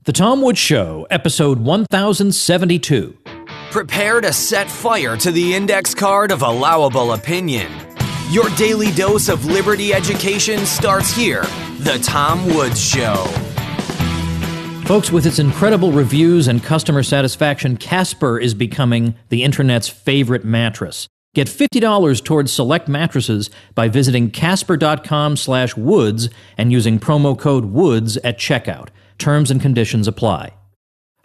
The Tom Woods Show, episode 1072. Prepare to set fire to the index card of allowable opinion. Your daily dose of liberty education starts here. The Tom Woods Show. Folks, with its incredible reviews and customer satisfaction, Casper is becoming the internet's favorite mattress. Get $50 towards select mattresses by visiting casper.com/woods and using promo code WOODS at checkout. Terms and conditions apply.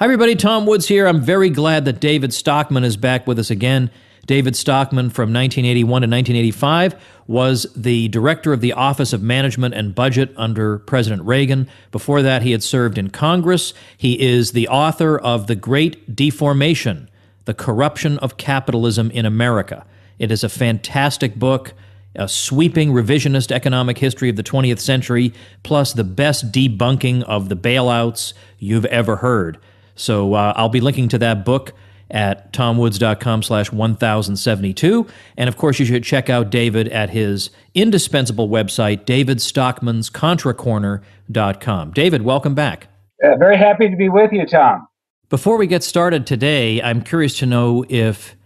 Hi everybody, Tom Woods here. I'm very glad that David Stockman is back with us again. David Stockman, from 1981 to 1985, was the director of the Office of Management and Budget under President Reagan. Before that, he had served in Congress. He is the author of The Great Deformation, The Corruption of Capitalism in America. It is a fantastic book, a sweeping revisionist economic history of the 20th century, plus the best debunking of the bailouts you've ever heard. So I'll be linking to that book at tomwoods.com/1072. And of course, you should check out David at his indispensable website, davidstockmanscontracorner.com. David, welcome back. Very happy to be with you, Tom. Before we get started today, I'm curious to know if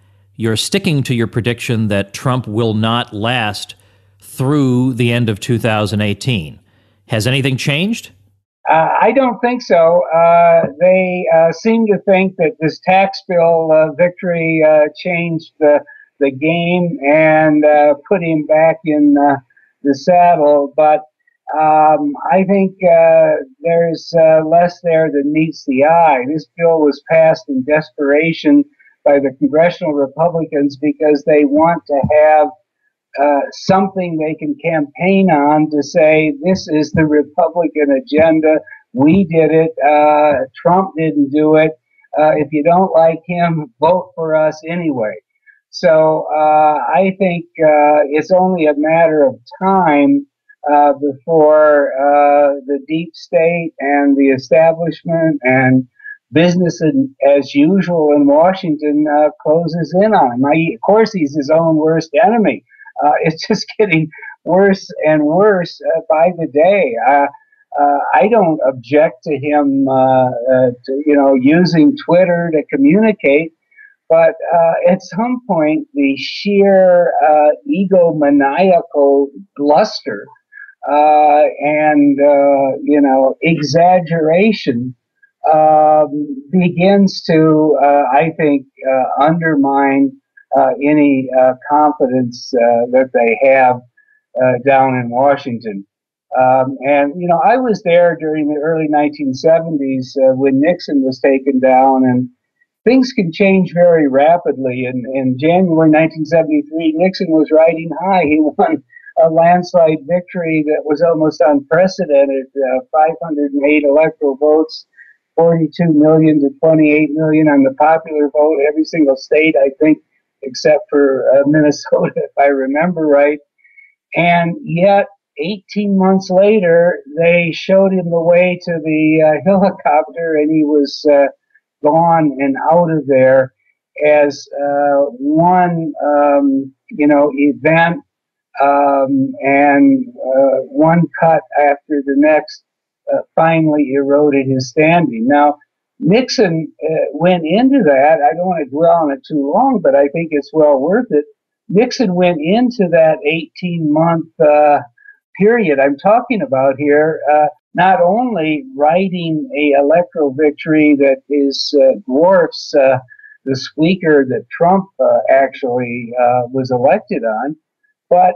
you're sticking to your prediction that Trump will not last through the end of 2018. Has anything changed? I don't think so. They seem to think that this tax bill victory changed the game and put him back in the saddle. But I think there's less there than meets the eye. This bill was passed in desperation by the congressional Republicans because they want to have something they can campaign on to say, this is the Republican agenda. We did it. Trump didn't do it. If you don't like him, vote for us anyway. So I think it's only a matter of time before the deep state and the establishment and business as usual in Washington closes in on him. Of course, he's his own worst enemy. It's just getting worse and worse by the day. I don't object to him, using Twitter to communicate, but at some point, the sheer egomaniacal bluster and exaggeration begins to, I think, undermine any confidence that they have down in Washington. I was there during the early 1970s when Nixon was taken down, and things can change very rapidly. In January 1973, Nixon was riding high. He won a landslide victory that was almost unprecedented, 508 electoral votes, 42 million to 28 million on the popular vote, every single state, I think, except for Minnesota, if I remember right. And yet, 18 months later, they showed him the way to the helicopter, and he was gone and out of there as one, event and one cut after the next finally eroded his standing. Now, Nixon went into that. I don't want to dwell on it too long, but I think it's well worth it. Nixon went into that 18-month period I'm talking about here, not only writing a electoral victory that dwarfs the squeaker that Trump actually was elected on, but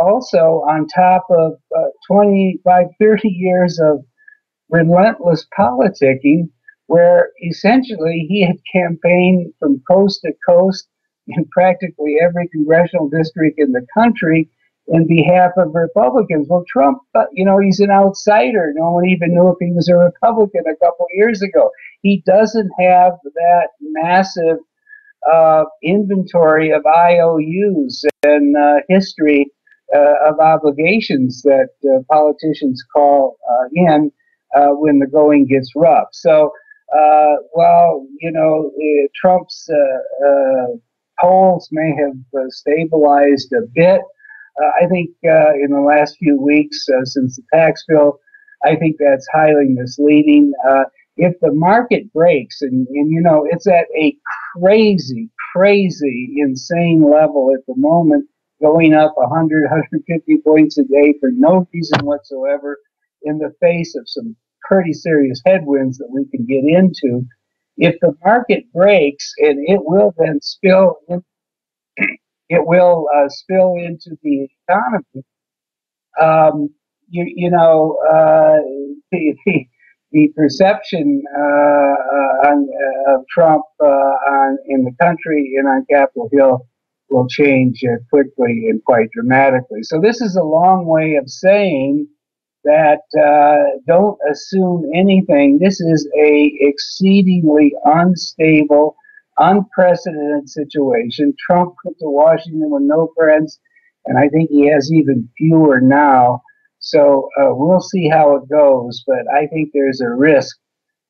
also on top of 25, 30 years of relentless politicking, where essentially he had campaigned from coast to coast in practically every congressional district in the country in behalf of Republicans. Well, Trump, he's an outsider. No one even knew if he was a Republican a couple years ago. He doesn't have that massive inventory of IOUs and history of obligations that politicians call in when the going gets rough. So while Trump's polls may have stabilized a bit, I think in the last few weeks since the tax bill, I think that's highly misleading. If the market breaks, and it's at a crazy, insane level at the moment, going up 100, 150 points a day for no reason whatsoever, in the face of some pretty serious headwinds that we can get into. If the market breaks, and it will then spill into the economy. Um, the perception of Trump in the country and on Capitol Hill will change quickly and quite dramatically. So this is a long way of saying that don't assume anything. This is a exceedingly unstable, unprecedented situation. Trump went to Washington with no friends, and I think he has even fewer now. So we'll see how it goes, but I think there's a risk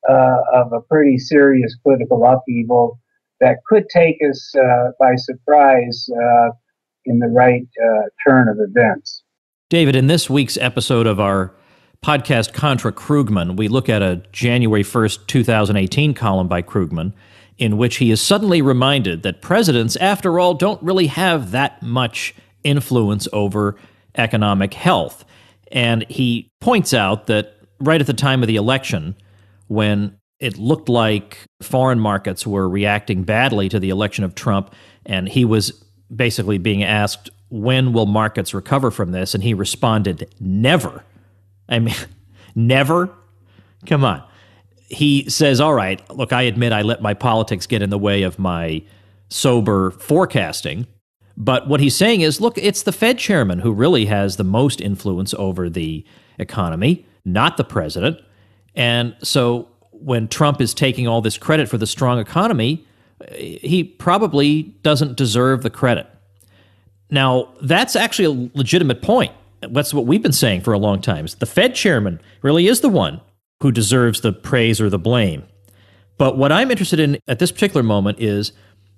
of a pretty serious political upheaval that could take us by surprise in the right turn of events. David, in this week's episode of our podcast, Contra Krugman, we look at a January 1st, 2018 column by Krugman, in which he is suddenly reminded that presidents, after all, don't really have that much influence over economic health. And he points out that right at the time of the election, when it looked like foreign markets were reacting badly to the election of Trump, and he was basically being asked, when will markets recover from this? And he responded, never. I mean, never? Come on. He says, all right, look, I admit I let my politics get in the way of my sober forecasting. But what he's saying is, look, it's the Fed chairman who really has the most influence over the economy, not the president. And so when Trump is taking all this credit for the strong economy, he probably doesn't deserve the credit. Now, that's actually a legitimate point. That's what we've been saying for a long time. The Fed chairman really is the one who deserves the praise or the blame. But what I'm interested in at this particular moment is,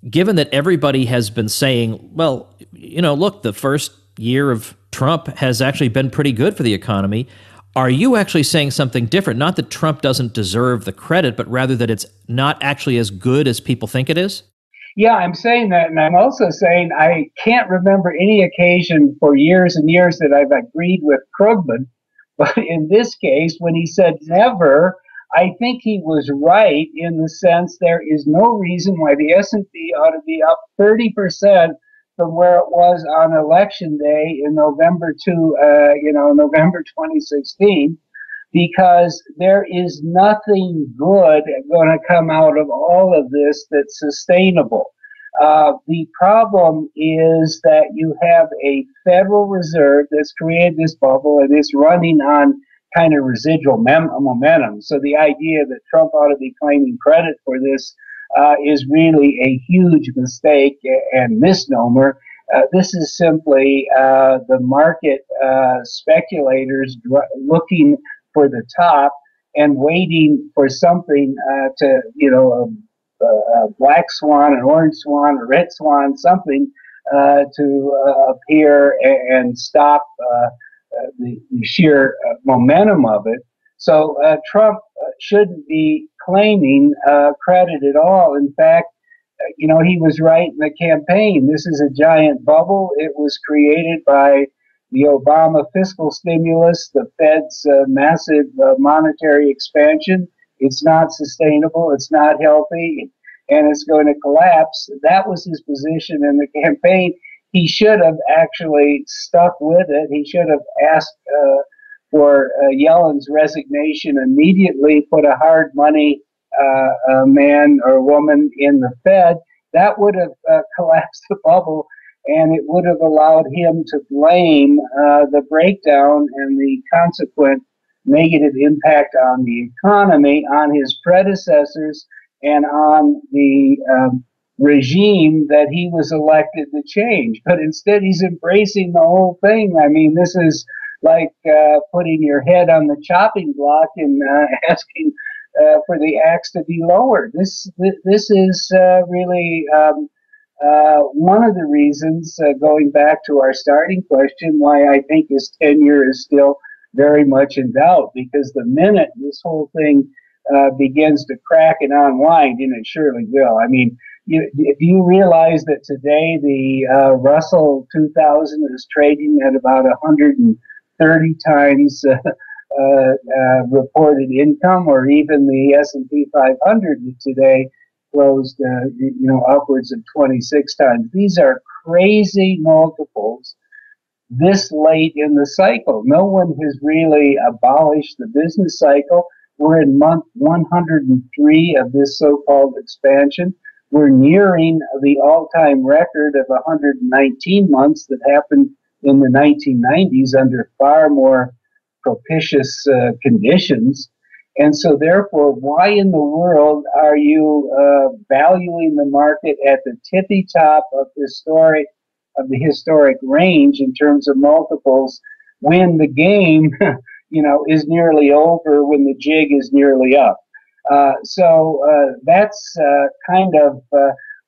given that everybody has been saying, well, look, the first year of Trump has actually been pretty good for the economy, are you actually saying something different? Not that Trump doesn't deserve the credit, but rather that it's not actually as good as people think it is? Yeah, I'm saying that, and I'm also saying I can't remember any occasion for years and years that I've agreed with Krugman, but in this case, when he said never, I think he was right in the sense there is no reason why the S&P ought to be up 30% from where it was on election day in November 2016, because there is nothing good going to come out of all of this that's sustainable. The problem is that you have a Federal Reserve that's created this bubble and it's running on kind of residual momentum. So the idea that Trump ought to be claiming credit for this is really a huge mistake and misnomer. This is simply the market speculators looking for the top and waiting for something a black swan, an orange swan, a red swan, something to appear and stop the sheer momentum of it. So Trump shouldn't be claiming credit at all. In fact, he was right in the campaign. This is a giant bubble. It was created by the Obama fiscal stimulus, the Fed's massive monetary expansion. It's not sustainable. It's not healthy, and it's going to collapse. That was his position in the campaign. He should have actually stuck with it. He should have asked for Yellen's resignation immediately, put a hard money man or woman in the Fed. That would have collapsed the bubble, and it would have allowed him to blame the breakdown and the consequent negative impact on the economy on his predecessors and on the regime that he was elected to change. But instead, he's embracing the whole thing. I mean, this is like putting your head on the chopping block and asking for the axe to be lowered. This is really one of the reasons, going back to our starting question, why I think his tenure is still very much in doubt, because the minute this whole thing begins to crack and unwind, and it surely will. I mean, do you realize that today the Russell 2000 is trading at about 130 times reported income, or even the S&P 500 today closed, upwards of 26 times. These are crazy multiples this late in the cycle. No one has really abolished the business cycle. We're in month 103 of this so-called expansion. We're nearing the all-time record of 119 months that happened in the 1990s under far more propitious conditions. And so therefore, why in the world are you valuing the market at the tippy top of the historic range in terms of multiples when the game, is nearly over, when the jig is nearly up? So that's kind of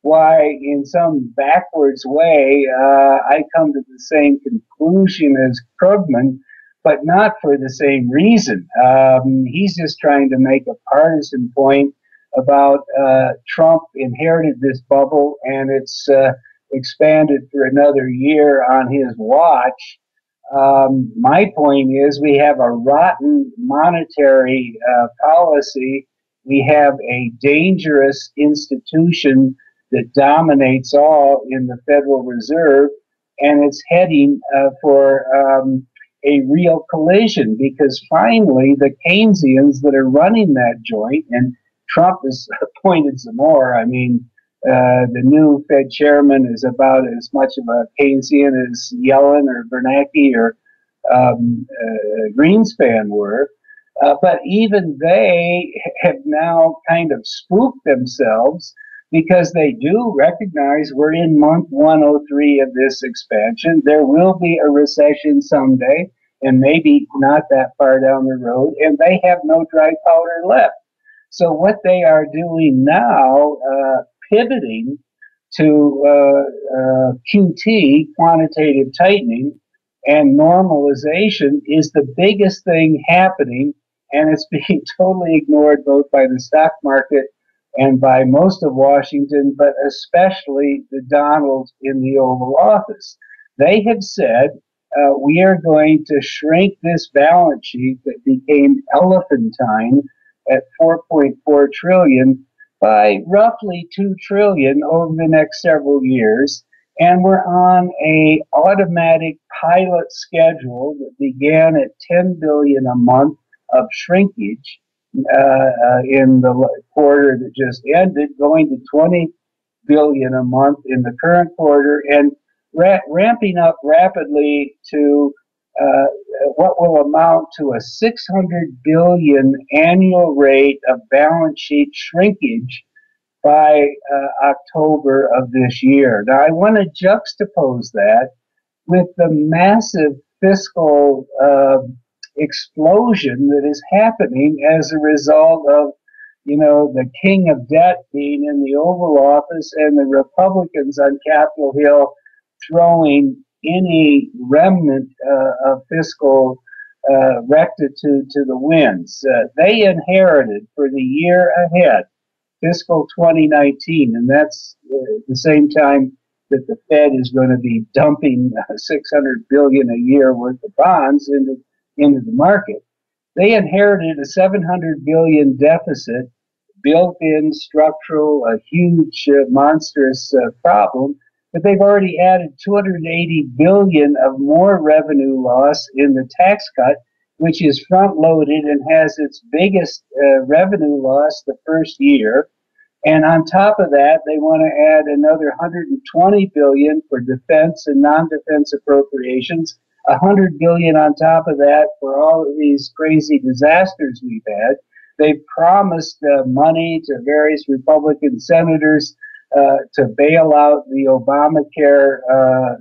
why, in some backwards way, I come to the same conclusion as Krugman, but not for the same reason. He's just trying to make a partisan point about Trump inherited this bubble, and it's expanded for another year on his watch. My point is, we have a rotten monetary policy. We have a dangerous institution that dominates all in the Federal Reserve, and it's heading for a real collision, because finally the Keynesians that are running that joint, and Trump has appointed some more. I mean, the new Fed chairman is about as much of a Keynesian as Yellen or Bernanke or Greenspan were. But even they have now kind of spooked themselves, because they do recognize we're in month 103 of this expansion. There will be a recession someday, and maybe not that far down the road, and they have no dry powder left. So what they are doing now, pivoting to QT, quantitative tightening, and normalization, is the biggest thing happening, and it's being totally ignored both by the stock market and by most of Washington, but especially the Donalds in the Oval Office. They have said, we are going to shrink this balance sheet that became elephantine at 4.4 trillion by roughly 2 trillion over the next several years. And we're on a automatic pilot schedule that began at 10 billion a month of shrinkage in the quarter that just ended, going to 20 billion a month in the current quarter, and ramping up rapidly to what will amount to a 600 billion annual rate of balance sheet shrinkage by October of this year. Now, I want to juxtapose that with the massive fiscal explosion that is happening as a result of, the king of debt being in the Oval Office, and the Republicans on Capitol Hill throwing any remnant of fiscal rectitude to the winds. They inherited for the year ahead, fiscal 2019, and that's the same time that the Fed is going to be dumping 600 billion a year worth of bonds into the market. They inherited a 700 billion deficit, built-in structural, a huge, monstrous problem. But they've already added 280 billion of more revenue loss in the tax cut, which is front-loaded and has its biggest revenue loss the first year. And on top of that, they want to add another 120 billion for defense and non-defense appropriations, 100 billion on top of that for all of these crazy disasters we've had. They've promised money to various Republican senators to bail out the Obamacare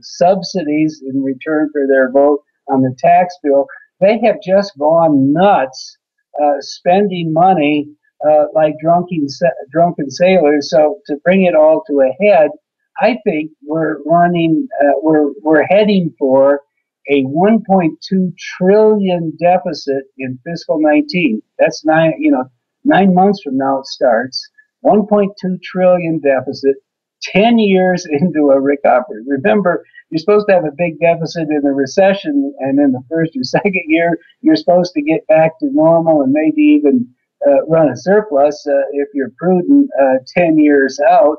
subsidies in return for their vote on the tax bill. They have just gone nuts, spending money like drunken sailors. So to bring it all to a head, I think we're heading for a 1.2 trillion deficit in fiscal 19. That's 9 months from now it starts. 1.2 trillion deficit, 10 years into a recovery. Remember, you're supposed to have a big deficit in the recession, and in the first or second year, you're supposed to get back to normal and maybe even run a surplus if you're prudent 10 years out.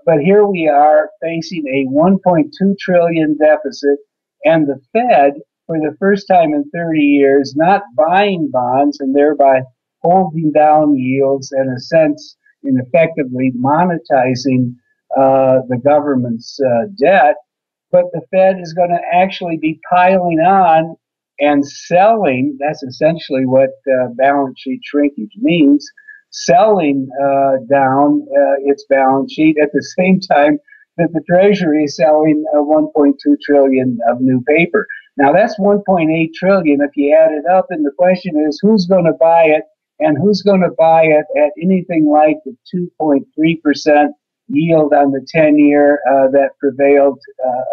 But here we are facing a 1.2 trillion deficit, and the Fed, for the first time in 30 years, not buying bonds and thereby holding down yields and in effectively monetizing the government's debt, but the Fed is going to actually be piling on and selling. That's essentially what balance sheet shrinkage means, selling down its balance sheet at the same time that the Treasury is selling 1.2 trillion of new paper. Now that's 1.8 trillion if you add it up, and the question is who's going to buy it, and who's going to buy it at anything like the 2.3% yield on the 10-year that prevailed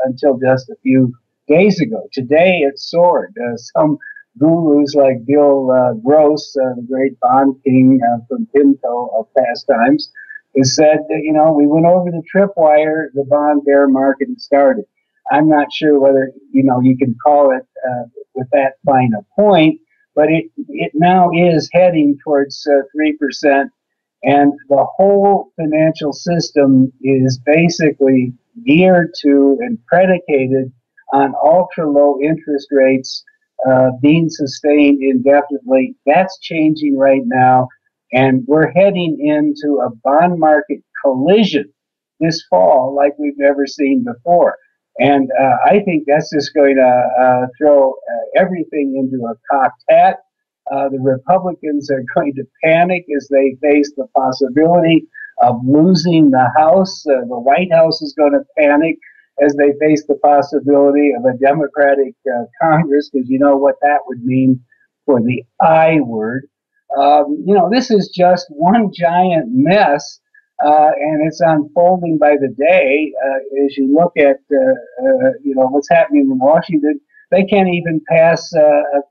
until just a few days ago. Today it soared. Some gurus like Bill Gross, the great bond king from PIMCO of past times, has said that, we went over the tripwire, the bond bear market started. I'm not sure whether, you can call it with that fine a point, but it now is heading towards 3%. And the whole financial system is basically geared to and predicated on ultra low interest rates being sustained indefinitely. That's changing right now. And we're heading into a bond market collision this fall like we've never seen before. And I think that's just going to throw everything into a cocked hat. The Republicans are going to panic as they face the possibility of losing the House. The White House is going to panic as they face the possibility of a Democratic Congress, because you know what that would mean for the I word. This is just one giant mess, and it's unfolding by the day. As you look at, what's happening in Washington, they can't even pass a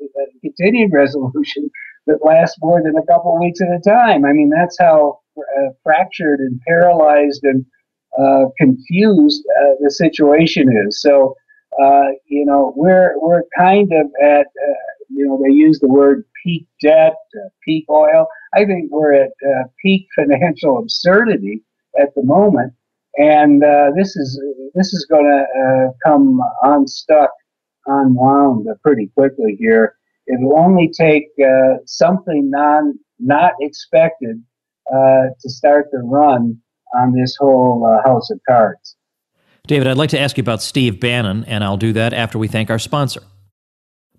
continuing resolution that lasts more than a couple of weeks at a time. I mean, that's how fractured and paralyzed and confused the situation is. So, we're kind of at, they use the word peak debt, peak oil. I think we're at peak financial absurdity at the moment, and this is going to come unwound pretty quickly here. It will only take something not expected to start the run on this whole house of cards. David, I'd like to ask you about Steve Bannon, and I'll do that after we thank our sponsor.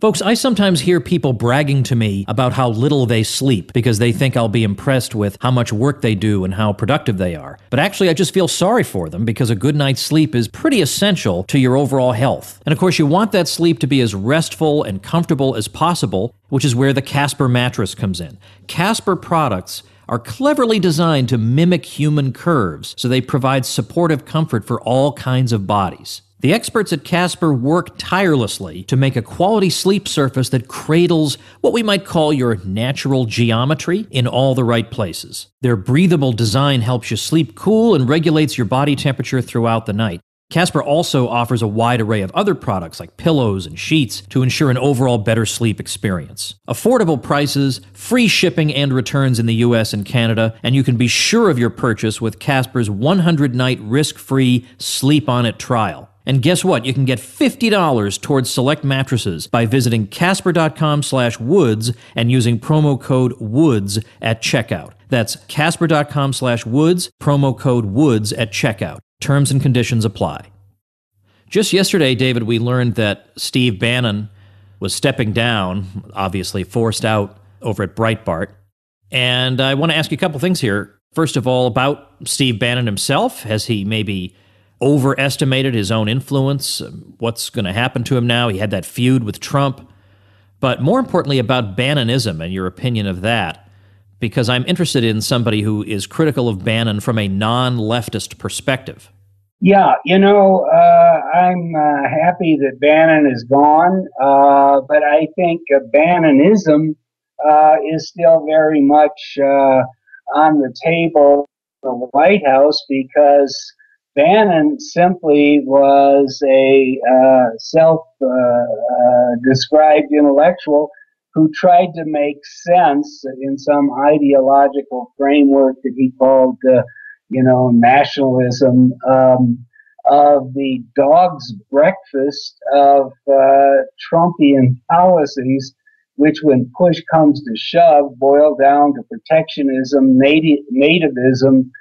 Folks, I sometimes hear people bragging to me about how little they sleep because they think I'll be impressed with how much work they do and how productive they are. But actually, I just feel sorry for them because a good night's sleep is pretty essential to your overall health. And of course, you want that sleep to be as restful and comfortable as possible, which is where the Casper mattress comes in. Casper products are cleverly designed to mimic human curves, so they provide supportive comfort for all kinds of bodies. The experts at Casper work tirelessly to make a quality sleep surface that cradles what we might call your natural geometry in all the right places. Their breathable design helps you sleep cool and regulates your body temperature throughout the night. Casper also offers a wide array of other products like pillows and sheets to ensure an overall better sleep experience. Affordable prices, free shipping and returns in the US and Canada, and you can be sure of your purchase with Casper's 100-night risk-free Sleep On It trial. And guess what? You can get $50 towards select mattresses by visiting Casper.com/Woods and using promo code WOODS at checkout. That's Casper.com/Woods, promo code WOODS at checkout. Terms and conditions apply. Just yesterday, David, we learned that Steve Bannon was stepping down, obviously forced out over at Breitbart. And I want to ask you a couple things here. First of all, about Steve Bannon himself. Has he maybe overestimated his own influence? What's going to happen to him now? He had that feud with Trump. But more importantly, about Bannonism and your opinion of that, because I'm interested in somebody who is critical of Bannon from a non-leftist perspective. Yeah, I'm happy that Bannon is gone, but I think Bannonism is still very much on the table of the White House because Bannon simply was a self-described intellectual who tried to make sense in some ideological framework that he called, nationalism. Of the dog's breakfast of Trumpian policies, which, when push comes to shove, boil down to protectionism, nativism,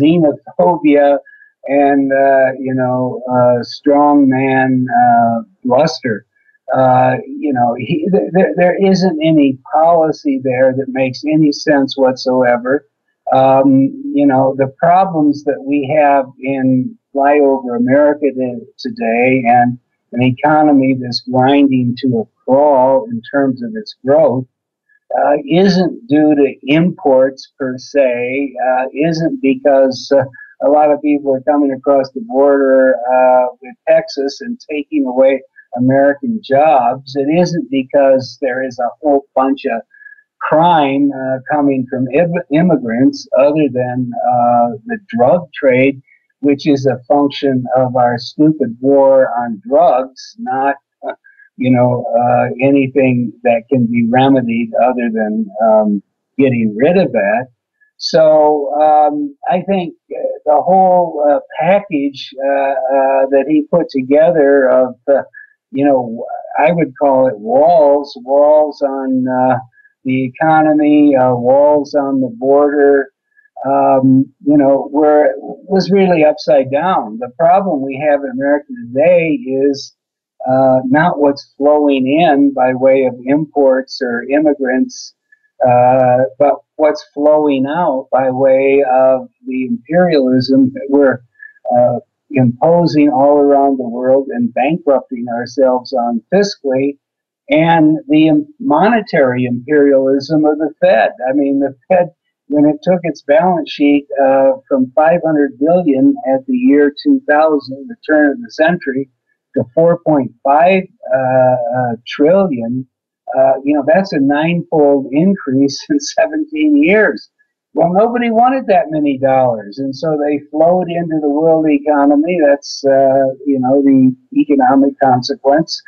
xenophobia, and strongman bluster. There isn't any policy there that makes any sense whatsoever. The problems that we have in flyover America today, and an economy that's grinding to a crawl in terms of its growth, isn't due to imports per se, isn't because a lot of people are coming across the border with Texas and taking away American jobs. It isn't because there is a whole bunch of crime coming from immigrants, other than the drug trade, which is a function of our stupid war on drugs, not anything that can be remedied other than getting rid of that. So I think the whole package that he put together of, I would call it walls on the economy, walls on the border, was really upside down. The problem we have in America today is not what's flowing in by way of imports or immigrants, but what's flowing out by way of the imperialism that we're imposing all around the world and bankrupting ourselves on fiscally, and the monetary imperialism of the Fed. I mean, the Fed, when it took its balance sheet from 500 billion at the year 2000, the turn of the century, to 4.5 trillion, that's a ninefold increase in 17 years. Well, nobody wanted that many dollars, and so they flowed into the world economy. That's, the economic consequence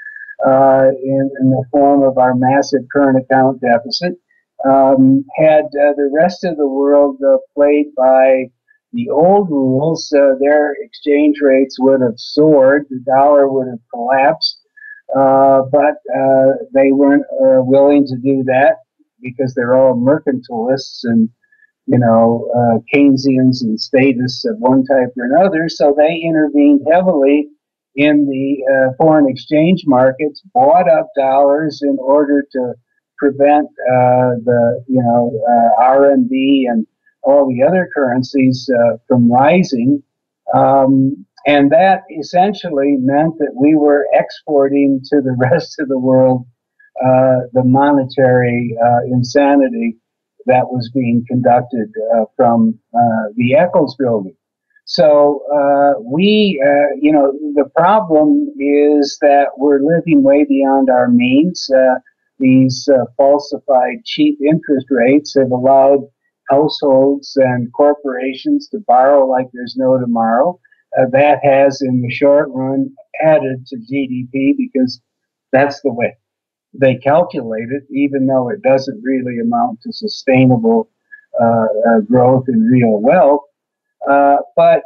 in the form of our massive current account deficit. Had the rest of the world played by the old rules, their exchange rates would have soared, the dollar would have collapsed, but they weren't willing to do that because they're all mercantilists and, Keynesians and statists of one type or another. So they intervened heavily in the foreign exchange markets, bought up dollars in order to prevent the RMB and all the other currencies from rising. And that essentially meant that we were exporting to the rest of the world the monetary insanity that was being conducted from the Eccles building. So the problem is that we're living way beyond our means. These falsified cheap interest rates have allowed households and corporations to borrow like there's no tomorrow. That has, in the short run, added to GDP because that's the way they calculate it, even though it doesn't really amount to sustainable growth in real wealth. But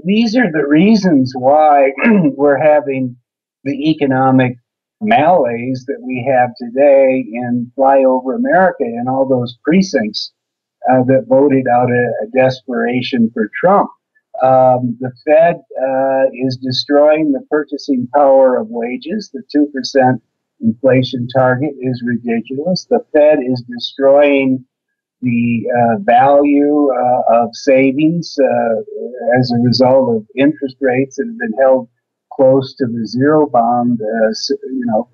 these are the reasons why we're having the economic malaise that we have today in flyover America and all those precincts that voted out a desperation for Trump. The Fed is destroying the purchasing power of wages. The 2% inflation target is ridiculous. The Fed is destroying the value of savings as a result of interest rates that have been held close to the zero bound,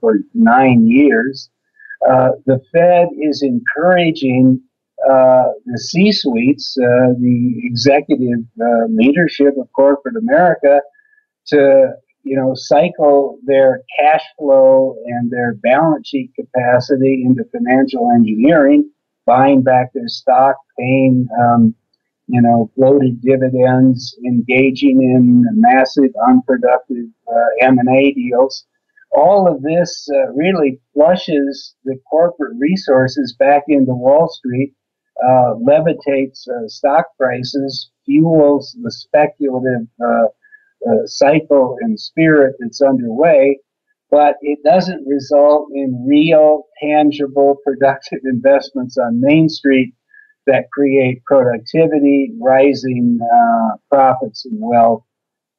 for 9 years. The Fed is encouraging the C-suites, the executive leadership of corporate America, to, cycle their cash flow and their balance sheet capacity into financial engineering, buying back their stock, paying, bloated dividends, engaging in massive, unproductive M&A deals. All of this really flushes the corporate resources back into Wall Street, levitates stock prices, fuels the speculative cycle and spirit that's underway, but it doesn't result in real, tangible, productive investments on Main Street that create productivity, rising profits and wealth,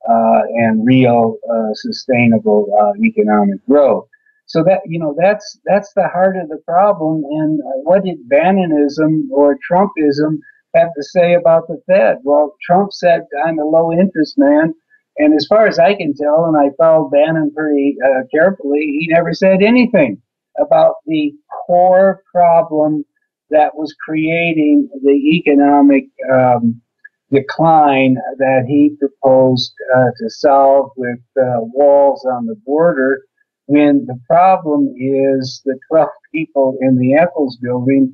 and real sustainable economic growth. So that's the heart of the problem. And what did Bannonism or Trumpism have to say about the Fed? Well, Trump said, "I'm a low interest man." And as far as I can tell, and I followed Bannon pretty carefully, he never said anything about the core problem that was creating the economic decline that he proposed to solve with walls on the border, when the problem is the 12 people in the Eccles building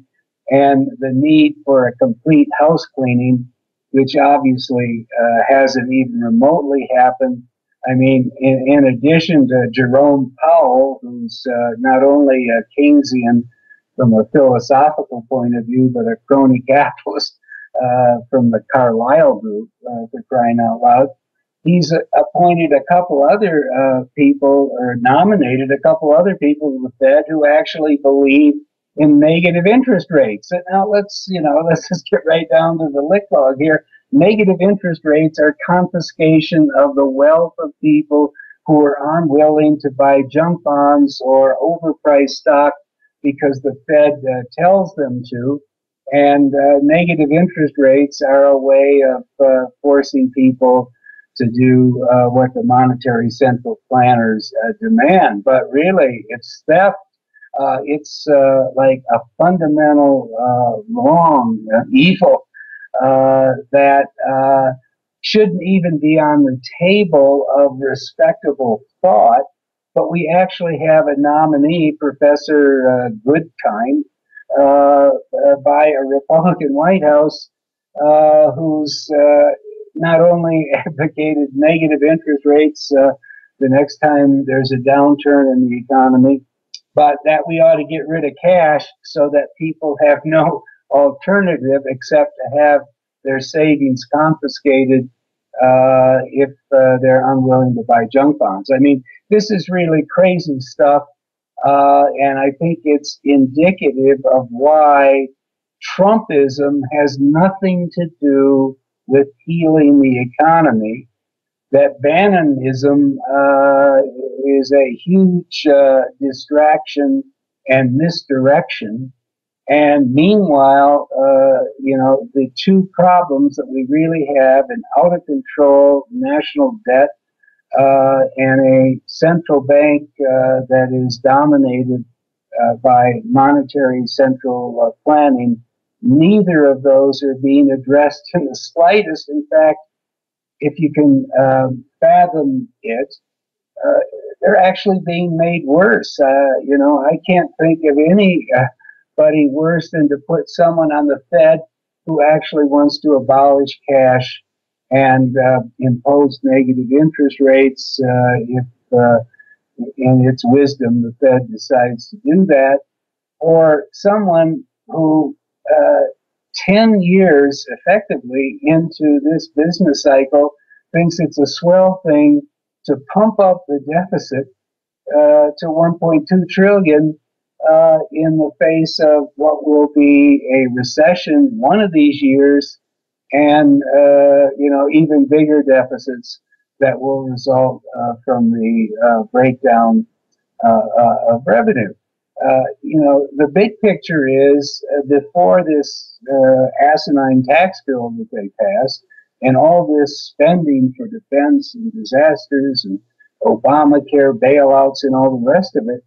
and the need for a complete house cleaning, which obviously hasn't even remotely happened. I mean, in addition to Jerome Powell, who's not only a Keynesian from a philosophical point of view, but a crony capitalist from the Carlyle Group, for crying out loud, he's appointed a couple other people, or nominated a couple other people to the Fed who actually believe in negative interest rates. And now let's just get right down to the lick log here. Negative interest rates are confiscation of the wealth of people who are unwilling to buy junk bonds or overpriced stock because the Fed tells them to. And negative interest rates are a way of forcing people to do what the monetary central planners demand. But really, it's theft. It's like a fundamental wrong, evil that shouldn't even be on the table of respectable thought. But we actually have a nominee, Professor Goodkind, by a Republican White House, who's not only advocated negative interest rates the next time there's a downturn in the economy, but that we ought to get rid of cash so that people have no alternative except to have their savings confiscated if they're unwilling to buy junk bonds. I mean, this is really crazy stuff, and I think it's indicative of why Trumpism has nothing to do with healing the economy, that Bannonism is a huge distraction and misdirection. And meanwhile, the two problems that we really have, an out of control national debt and a central bank that is dominated by monetary central planning, neither of those are being addressed in the slightest. In fact, if you can fathom it, they're actually being made worse. I can't think of anybody worse than to put someone on the Fed who actually wants to abolish cash and impose negative interest rates if, in its wisdom, the Fed decides to do that, or someone who 10 years effectively into this business cycle thinks it's a swell thing to pump up the deficit to 1.2 trillion in the face of what will be a recession one of these years, and even bigger deficits that will result from the breakdown of revenue. The big picture is before this asinine tax bill that they passed and all this spending for defense and disasters and Obamacare bailouts and all the rest of it,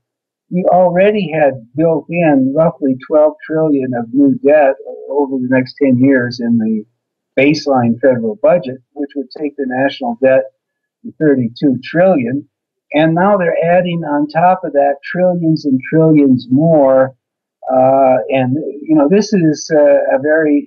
you already had built in roughly 12 trillion of new debt over the next 10 years in the baseline federal budget, which would take the national debt 32 trillion. And now they're adding on top of that trillions and trillions more. And, this is a very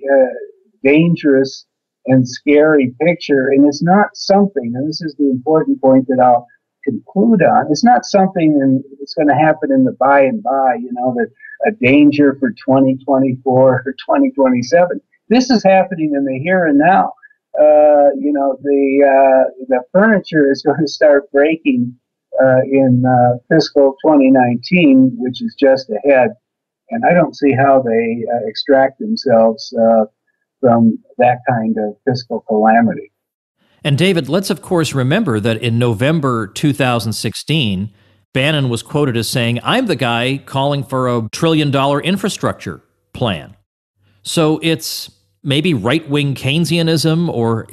dangerous and scary picture. And it's not something, and this is the important point that I'll conclude on, it's not something that's going to happen in the by and by, that a danger for 2024 or 2027. This is happening in the here and now. The furniture is going to start breaking in fiscal 2019, which is just ahead. And I don't see how they extract themselves from that kind of fiscal calamity. And David, let's of course remember that in November 2016, Bannon was quoted as saying, "I'm the guy calling for a $1 trillion infrastructure plan." So it's maybe right-wing Keynesianism, or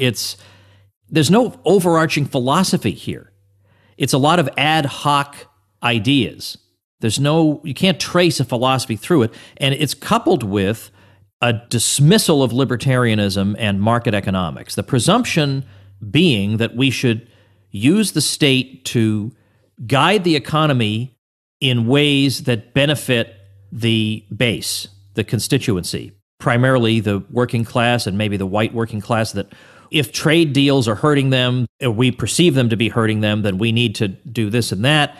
there's no overarching philosophy here. It's a lot of ad hoc ideas. You can't trace a philosophy through it, and it's coupled with a dismissal of libertarianism and market economics. The presumption being that we should use the state to guide the economy in ways that benefit the base, the constituency, primarily the working class and maybe the white working class, that if trade deals are hurting them, or we perceive them to be hurting them, then we need to do this and that.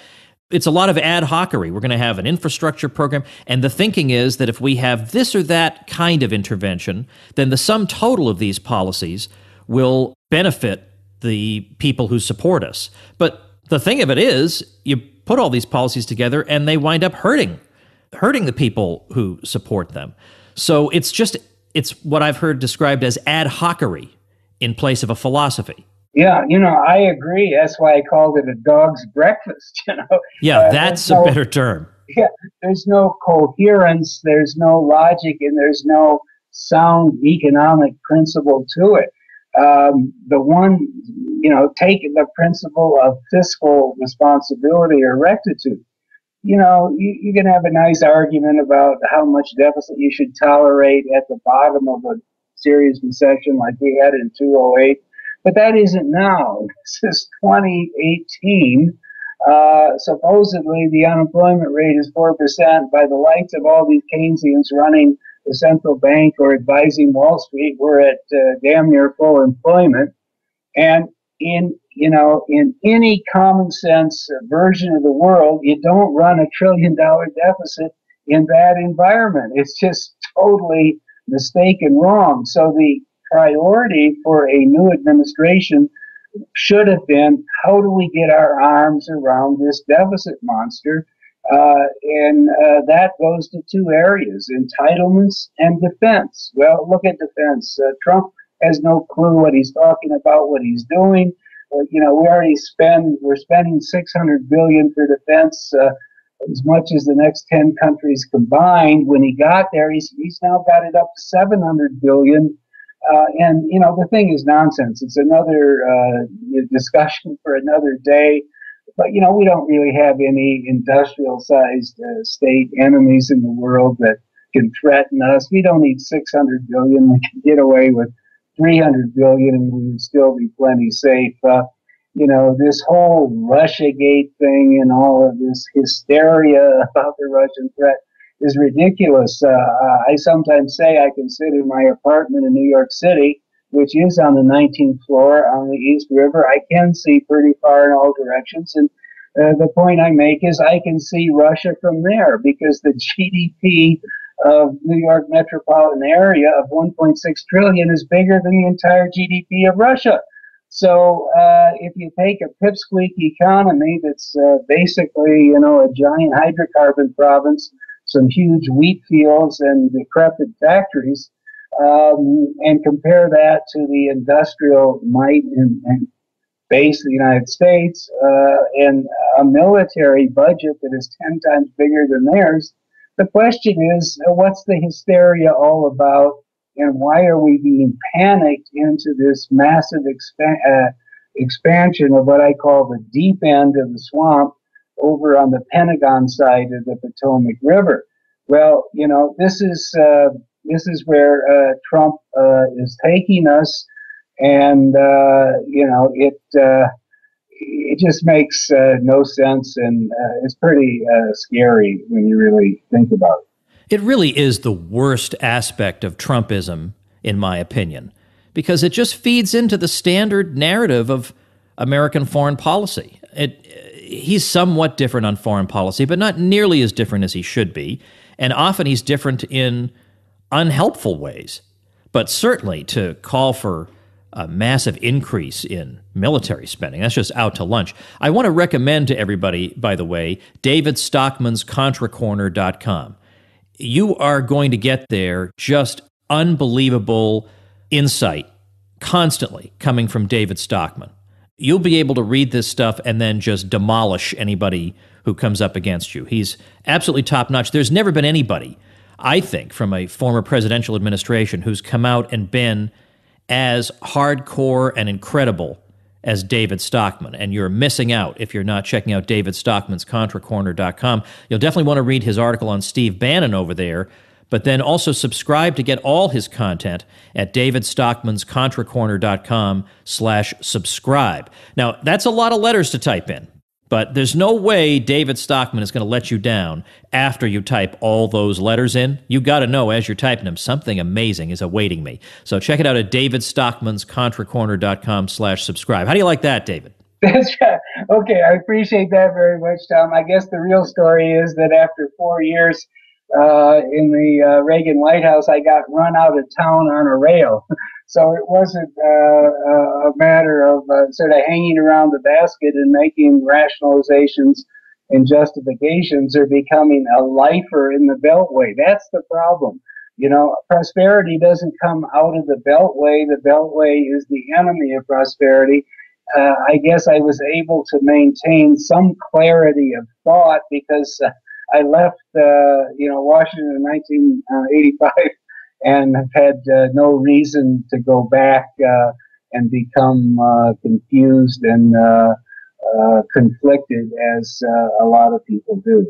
It's a lot of ad hocery. We're going to have an infrastructure program, and the thinking is that if we have this or that kind of intervention, then the sum total of these policies will benefit the people who support us. But the thing of it is, you put all these policies together and they wind up hurting the people who support them. So it's what I've heard described as ad hocery in place of a philosophy. Yeah, I agree. That's why I called it a dog's breakfast, Yeah, that's a better term. Yeah, there's no coherence, there's no logic, and there's no sound economic principle to it. Taking the principle of fiscal responsibility or rectitude. You can have a nice argument about how much deficit you should tolerate at the bottom of a serious recession like we had in 2008. But that isn't now. This is 2018. Supposedly, the unemployment rate is 4%. By the lights of all these Keynesians running the central bank or advising Wall Street, we're at damn near full employment. And in any common sense version of the world, you don't run $1 trillion deficit in that environment. It's just totally mistaken wrong. So the priority for a new administration should have been, how do we get our arms around this deficit monster? And that goes to two areas, entitlements and defense. Well, look at defense. Trump has no clue what he's talking about, what he's doing. We're spending $600 billion for defense, as much as the next 10 countries combined. When he got there, he's now got it up to $700 billion. The thing is nonsense. It's another discussion for another day. But, we don't really have any industrial-sized state enemies in the world that can threaten us. We don't need $600 billion. We can get away with $300 billion and we would still be plenty safe. This whole Russiagate thing and all of this hysteria about the Russian threat is ridiculous. I sometimes say I can sit in my apartment in New York City, which is on the 19th floor on the East River. I can see pretty far in all directions. And the point I make is I can see Russia from there because the GDP of New York metropolitan area of 1.6 trillion is bigger than the entire GDP of Russia. So if you take a pipsqueak economy that's basically, a giant hydrocarbon province, some huge wheat fields and decrepit factories, and compare that to the industrial might and base of the United States, and a military budget that is 10 times bigger than theirs, the question is, what's the hysteria all about, and why are we being panicked into this massive expansion of what I call the deep end of the swamp over on the Pentagon side of the Potomac River? Well, this is where Trump is taking us, and it just makes no sense, and it's pretty scary when you really think about it. It really is the worst aspect of Trumpism, in my opinion, because it just feeds into the standard narrative of American foreign policy. He's somewhat different on foreign policy, but not nearly as different as he should be. And often he's different in unhelpful ways. But certainly to call for a massive increase in military spending, that's just out to lunch. I want to recommend to everybody, by the way, David Stockman's ContraKorner.com. You are going to get there just unbelievable insight constantly coming from David Stockman. You'll be able to read this stuff and then just demolish anybody who comes up against you. He's absolutely top-notch. There's never been anybody, I think, from a former presidential administration who's come out and been as hardcore and incredible as David Stockman. And you're missing out if you're not checking out David Stockman's ContraKorner.com. You'll definitely want to read his article on Steve Bannon over there, but then also subscribe to get all his content at David Stockman's ContraKorner.com/subscribe. Now, that's a lot of letters to type in, but there's no way David Stockman is going to let you down after you type all those letters in. You got to know as you're typing them, something amazing is awaiting me. So check it out at David Stockman's ContraKorner.com/subscribe. How do you like that, David? That's right. Okay, I appreciate that very much, Tom. I guess the real story is that after 4 years in the Reagan White House, I got run out of town on a rail. So it wasn't a matter of sort of hanging around the basket and making rationalizations and justifications or becoming a lifer in the Beltway. That's the problem. You know, prosperity doesn't come out of the Beltway. The Beltway is the enemy of prosperity. I guess I was able to maintain some clarity of thought because I left, Washington in 1985 and have had no reason to go back and become confused and conflicted as a lot of people do.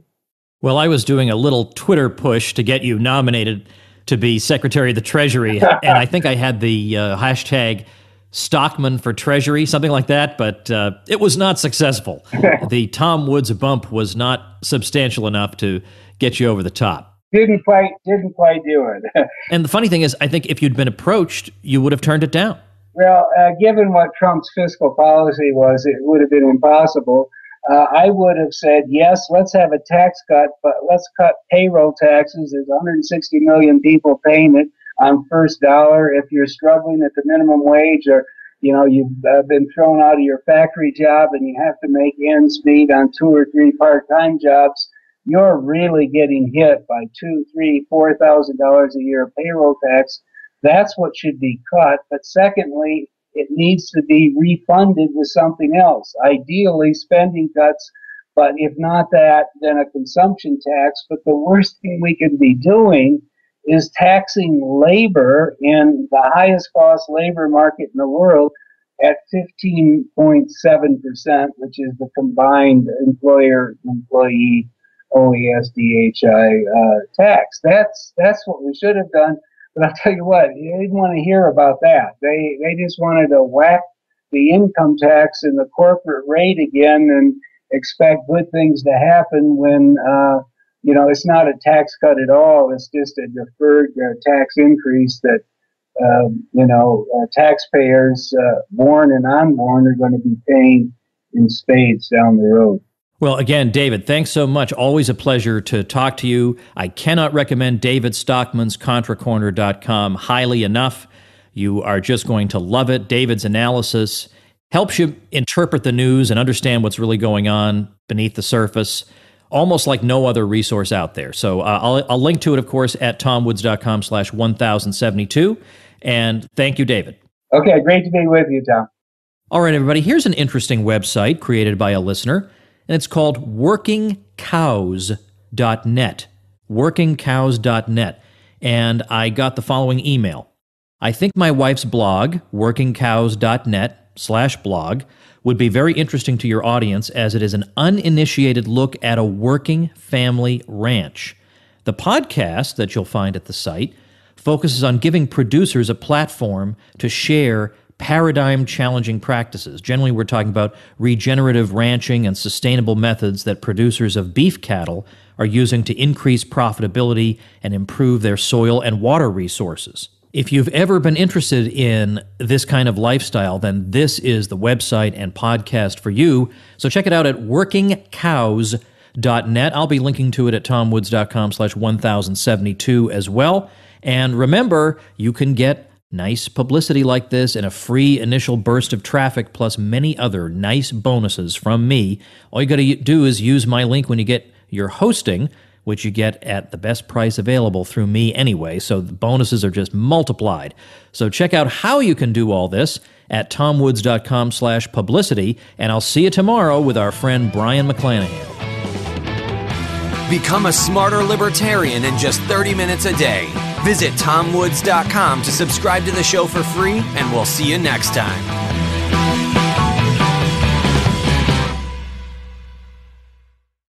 Well, I was doing a little Twitter push to get you nominated to be Secretary of the Treasury, and I think I had the hashtag Stockman for Treasury, something like that, but it was not successful. The Tom Woods bump was not substantial enough to get you over the top. Didn't quite do it. And the funny thing is, I think if you'd been approached, you would have turned it down. Well, given what Trump's fiscal policy was, it would have been impossible. I would have said, yes, let's have a tax cut, but let's cut payroll taxes. There's 160 million people paying it on first dollar. If you're struggling at the minimum wage or, you've been thrown out of your factory job and you have to make ends meet on 2 or 3 part-time jobs, you're really getting hit by $2,000, $3,000, $4,000 a year payroll tax. That's what should be cut. But secondly, it needs to be refunded with something else, ideally spending cuts. But if not that, then a consumption tax. But the worst thing we could be doing is taxing labor in the highest cost labor market in the world at 15.7%, which is the combined employer-employee OESDHI tax. That's what we should have done. But I'll tell you what, they didn't want to hear about that. They just wanted to whack the income tax and the corporate rate again and expect good things to happen when it's not a tax cut at all. It's just a deferred tax increase that taxpayers, born and unborn, are going to be paying in spades down the road. Well, again, David, thanks so much. Always a pleasure to talk to you. I cannot recommend David Stockman's ContraKorner.com highly enough. You are just going to love it. David's analysis helps you interpret the news and understand what's really going on beneath the surface, almost like no other resource out there. So I'll link to it, of course, at tomwoods.com/1072. And thank you, David. Okay, great to be with you, Tom. All right, everybody, here's an interesting website created by a listener, and it's called workingcows.net. Workingcows.net. And I got the following email. I think my wife's blog, workingcows.net/blog, would be very interesting to your audience as it is an uninitiated look at a working family ranch. The podcast that you'll find at the site focuses on giving producers a platform to share paradigm-challenging practices. Generally, we're talking about regenerative ranching and sustainable methods that producers of beef cattle are using to increase profitability and improve their soil and water resources. If you've ever been interested in this kind of lifestyle, then this is the website and podcast for you. So check it out at workingcows.net. I'll be linking to it at tomwoods.com/1072 as well. And remember, you can get nice publicity like this and a free initial burst of traffic plus many other nice bonuses from me. All you got to do is use my link when you get your hosting, which you get at the best price available through me anyway, so the bonuses are just multiplied. So check out how you can do all this at tomwoods.com/publicity, and I'll see you tomorrow with our friend Brian McClanahan. Become a smarter libertarian in just 30 minutes a day. Visit tomwoods.com to subscribe to the show for free, and we'll see you next time.